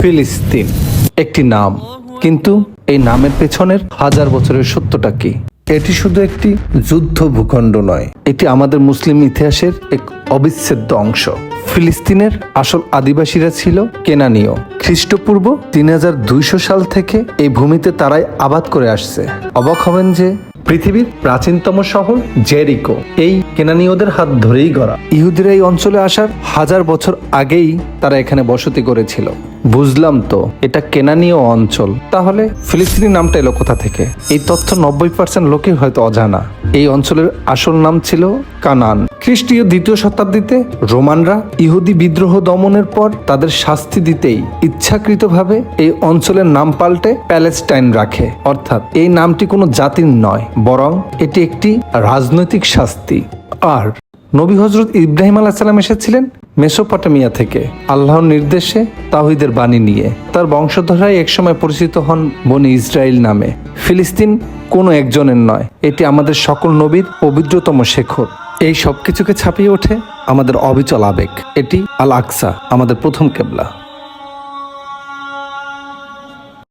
ফিলিস্তিন একটি নাম, কিন্তু এই নামের পেছনের হাজার বছরের সত্যটা কি? এটি শুধু একটি যুদ্ধ ভূখণ্ড নয়, এটি আমাদের মুসলিম ইতিহাসের এক অবিচ্ছেদ্য অংশ। ফিলিস্তিনের আসল আদিবাসীরা ছিল কেনানীয়। খ্রিস্টপূর্ব 3200 সাল থেকে এই ভূমিতে তারাই আবাদ করে আসছে। অবাক হবেন যে পৃথিবীর প্রাচীনতম শহর জেরিকো এই কেনানীয়দের হাত ধরেই গড়া। ইহুদিরা এই অঞ্চলে আসার হাজার বছর আগেই তারা এখানে বসতি করেছিল। বুঝলাম তো, এটা কেনানীয় অঞ্চল, তাহলে ফিলিস্তিনি নামটা এলো কোথা থেকে? এই তথ্য 90% লোকই হয়তো অজানা। এই অঞ্চলের আসল নাম ছিল কানান। খ্রিস্টীয় 2য় শতাব্দীতে রোমানরা ইহুদি বিদ্রোহ দমনের পর তাদের শাস্তি দিতেই ইচ্ছাকৃতভাবে এই অঞ্চলের নাম পাল্টে প্যালেস্টাইন রাখে। অর্থাৎ এই নামটি কোনো জাতির নয়, বরং এটি একটি রাজনৈতিক শাস্তি। আর নবী হযরত ইব্রাহিম আলাইহিস সালাম এসেছিলেন মেসোপটেমিয়া থেকে আল্লাহর নির্দেশে তাওহীদের বাণী নিয়ে। তার বংশধররাই একসময় পরিচিত হন বনি ইসরাইল নামে। ফিলিস্তিন কোনো একজনের নয়, এটি আমাদের সকল নবীর পবিত্রতম শেখর। এই সব কিছুকে ছাপিয়ে ওঠে আমাদের অবিচল আবেগ। এটি আল আকসা, আমাদের প্রথম কেবলা।